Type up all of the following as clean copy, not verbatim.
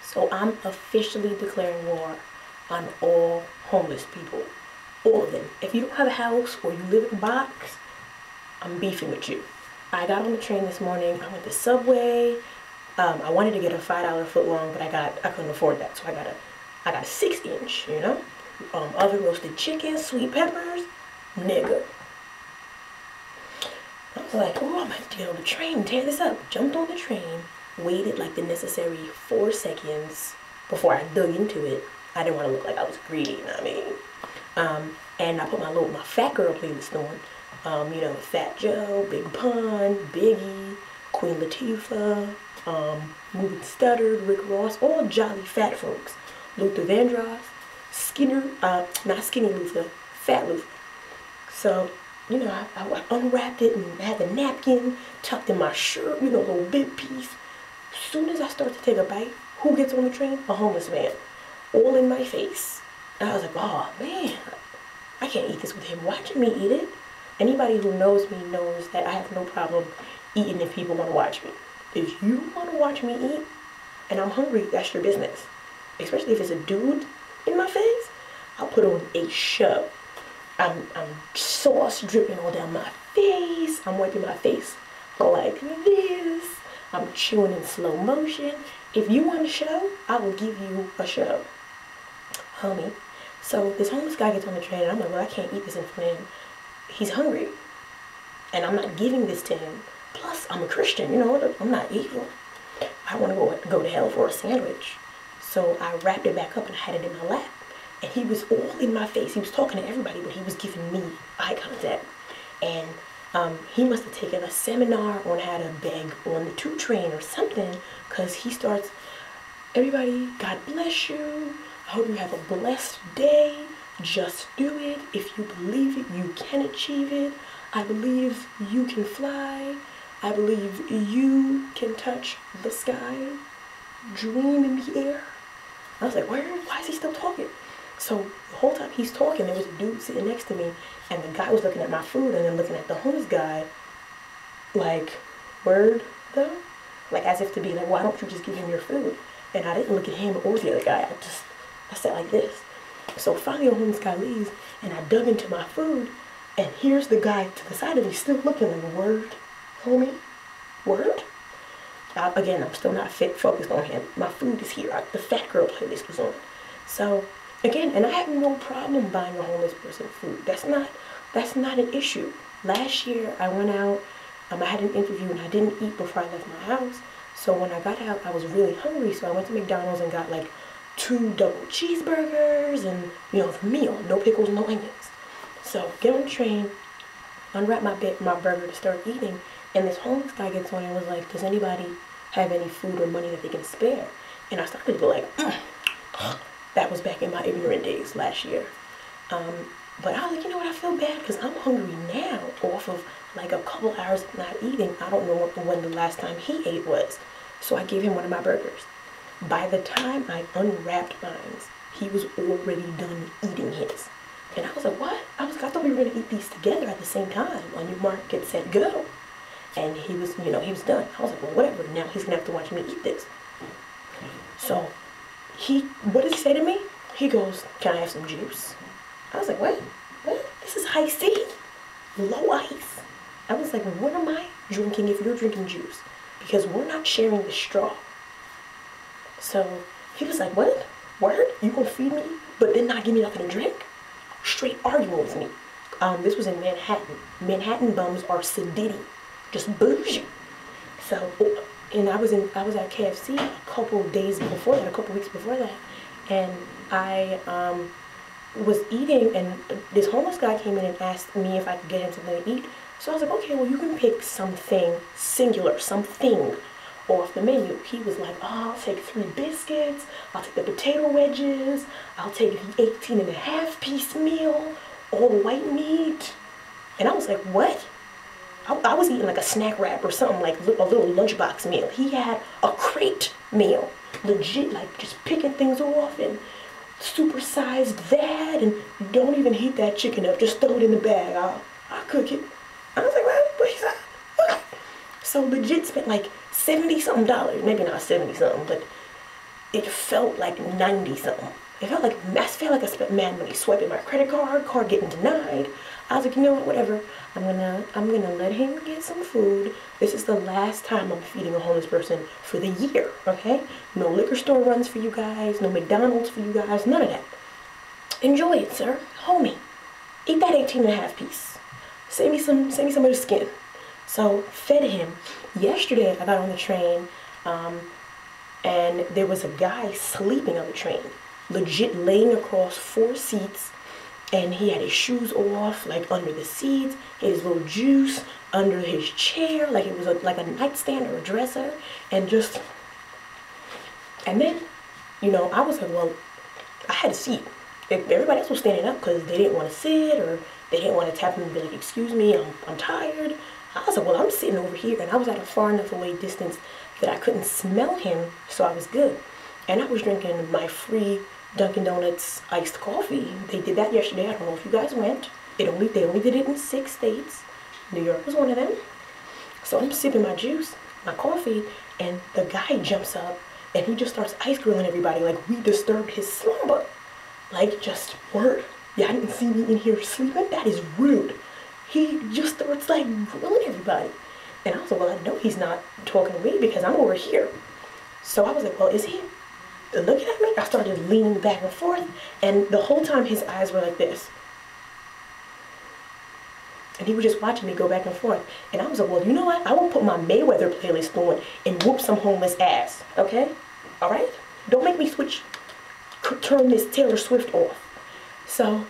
So I'm officially declaring war on all homeless people. All of them. If you don't have a house or you live in a box, I'm beefing with you. I got on the train this morning. I went to Subway. I wanted to get a $5 foot long, but I couldn't afford that, so I got a 6-inch, you know. Oven roasted chicken, sweet peppers, nigga. I was like, oh, I'm gonna get on the train and tear this up. Jumped on the train, waited like the necessary 4 seconds before I dug into it. I didn't want to look like I was greedy, you know what I mean? And I put my fat girl playlist on. You know, Fat Joe, Big Pun, Biggie, Queen Latifah, Moving Stuttered, Rick Ross, all jolly fat folks. Luther Vandross, Skinner, not Skinny Luther, Fat Luther. So, you know, I unwrapped it and had the napkin tucked in my shirt, you know, little bib piece. As soon as I start to take a bite, who gets on the train? A homeless man. All in my face. And I was like, oh man, I can't eat this with him watching me eat it. Anybody who knows me knows that I have no problem eating if people want to watch me. If you want to watch me eat and I'm hungry, that's your business. Especially if it's a dude in my face, I'll put on a show. I'm sauce dripping all down my face. I'm wiping my face like this. I'm chewing in slow motion. If you want a show, I will give you a show. Homie. So this homeless guy gets on the train and I'm like, well, I can't eat this in front of him. He's hungry. And I'm not giving this to him. Plus, I'm a Christian, you know, I'm not evil. I want to go to hell for a sandwich. So I wrapped it back up and I had it in my lap. And he was all in my face. He was talking to everybody, but he was giving me eye contact. And he must have taken a seminar on how to beg on the 2 train or something, because he starts, everybody, God bless you. I hope you have a blessed day. Just do it. If you believe it, you can achieve it. I believe you can fly. I believe you can touch the sky. Dream in the air. I was like, why is he still talking? So the whole time he's talking, there was a dude sitting next to me, and the guy was looking at my food and then looking at the homeless guy, like, word though? Like as if to be like, why don't you just give him your food? And I didn't look at him or the other guy. I sat like this. So finally the homeless guy leaves, and I dug into my food, and here's the guy to the side of me still looking like, word, homie, word? Again, I'm still not focused on him. My food is here. The fat girl playlist was on. So again, and I have no problem buying a homeless person food. That's not an issue. Last year I went out, I had an interview and I didn't eat before I left my house. So when I got out, I was really hungry. So I went to McDonald's and got like 2 double cheeseburgers and, you know, the meal, no pickles, no onions. So get on the train, unwrap my burger to start eating, and this homeless guy gets on and was like, does anybody have any food or money that they can spare? And I started to go like, That was back in my ignorant days last year. But I was like, you know what, I feel bad because I'm hungry now off of like a couple hours of not eating. I don't know when the last time he ate was. So I gave him one of my burgers. By the time I unwrapped mine, he was already done eating his. And I was like, what? I thought we were going to eat these together at the same time. On your mark, get set, go. And he was, you know, he was done. I was like, well, whatever. Now he's going to have to watch me eat this. So what does he say to me? He goes, can I have some juice? I was like, what? This is high C. Low ice. I was like, what am I drinking if you're drinking juice? Because we're not sharing the straw. So he was like, what? Word? You gonna feed me, but then not give me nothing to drink? Straight arguing with me. This was in Manhattan. Manhattan bums are sedity, just bougie. So, and I was at KFC a couple weeks before that, and I was eating, and this homeless guy came in and asked me if I could get him something to eat. So I was like, okay, well, you can pick something singular, something off the menu. He was like, oh, I'll take 3 biscuits, I'll take the potato wedges, I'll take the 18.5-piece meal, all white meat. And I was like, what? I was eating like a snack wrap or something, like a little lunchbox meal. He had a crate meal, legit, like just picking things off and supersized that, and don't even heat that chicken up, just throw it in the bag, I'll cook it. I was like, what he said? Okay. So legit spent like $70-something, maybe not 70-something, but it felt like 90 something. It felt like, I felt like I spent mad money swiping my credit card getting denied. I was like, you know what, whatever. I'm gonna let him get some food. This is the last time I'm feeding a homeless person for the year, okay? No liquor store runs for you guys, no McDonald's for you guys, none of that. Enjoy it, sir. Homie. Eat that 18.5 piece. Send me some of the skin. So fed him. Yesterday I got on the train, and there was a guy sleeping on the train, legit laying across 4 seats, and he had his shoes off, like under the seats, his little juice under his chair, like it was like a nightstand or a dresser, and then, you know, I was like, well, I had a seat. If everybody else was standing up because they didn't want to sit, or they didn't want to tap me and be like, excuse me, I'm tired. I was like, well, I'm sitting over here, and I was at a far enough away distance that I couldn't smell him, so I was good. And I was drinking my free Dunkin' Donuts iced coffee. They did that yesterday. I don't know if you guys went. They only did it in 6 states. New York was one of them. So I'm sipping my juice, my coffee, and the guy jumps up and he just starts ice grilling everybody like we disturbed his slumber. Like, just word. Y'all didn't see me in here sleeping? That is rude. He just starts like grilling everybody. And I was like, well, I know he's not talking to me because I'm over here. So I was like, well, is he looking at me? I started leaning back and forth, and the whole time his eyes were like this. And he was just watching me go back and forth. And I was like, well, you know what? I will put my Mayweather playlist on and whoop some homeless ass, okay? All right? Don't make me turn this Taylor Swift off. So,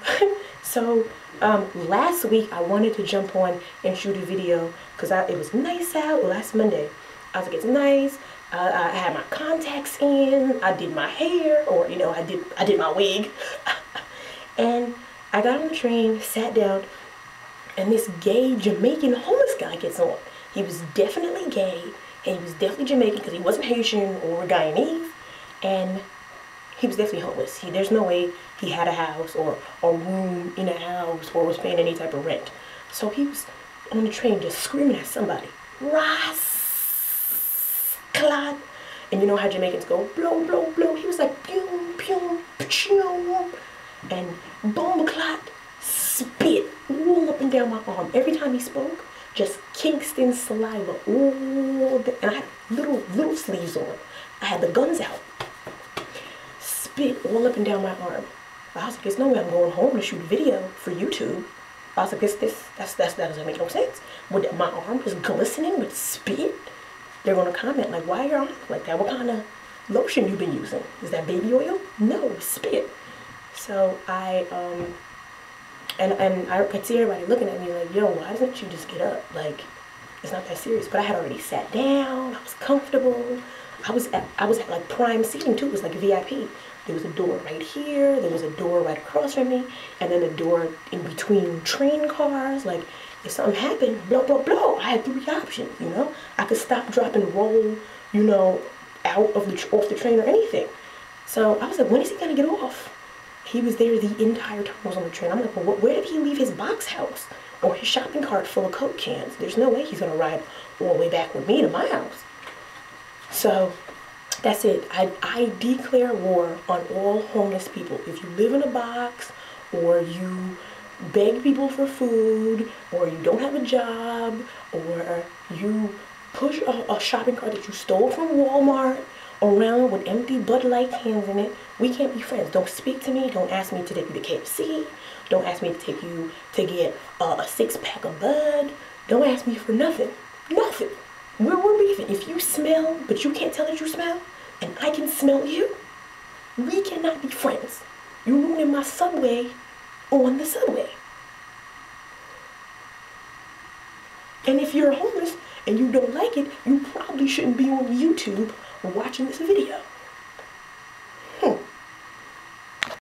last week I wanted to jump on and shoot a video because it was nice out last Monday. I was like, it's nice. I had my contacts in. I did my hair, or you know, I did my wig. And I got on the train, sat down, and this gay Jamaican homeless guy gets on. He was definitely gay, and he was definitely Jamaican because he wasn't Haitian or Guyanese, and he was definitely homeless. There's no way he had a house or a room in a house or was paying any type of rent. So he was on the train just screaming at somebody, Ras, Clad. And you know how Jamaicans go, blow, blow, blow. He was like, pew, pew, pew, and bomb clot, spit all up and down my arm. Every time he spoke, just Kingston saliva all the, and I had little sleeves on. I had the guns out. Spit all up and down my arm. I was like, there's no way I'm going home to shoot a video for YouTube. I was like, that doesn't make no sense. With my arm was glistening with spit. They're gonna comment like, why your arm like that? What kind of lotion you been using? Is that baby oil? No, spit. So I could see everybody looking at me like, yo, why doesn't you just get up? Like, it's not that serious. But I had already sat down. I was comfortable. I was at like prime seating too. It was like VIP. There was a door right here. There was a door right across from me, and then a door in between train cars. Like, if something happened, blah blah blah. I had 3 options. You know, I could stop, drop, and roll. You know, out of off the train or anything. So I was like, when is he gonna get off? He was there the entire time I was on the train. I'm like, well, where did he leave his box house or his shopping cart full of Coke cans? There's no way he's gonna ride all the way back with me to my house. So that's it. I declare war on all homeless people. If you live in a box, or you beg people for food, or you don't have a job, or you push a shopping cart that you stole from Walmart around with empty Bud Light cans in it, we can't be friends. Don't speak to me. Don't ask me to take you to KFC. Don't ask me to take you to get a 6-pack of Bud. Don't ask me for nothing. Nothing. We're beefing. If you smell, but you can't tell that you smell, and I can smell you, we cannot be friends. You're ruining my subway on the subway. And if you're homeless and you don't like it, you probably shouldn't be on YouTube watching this video.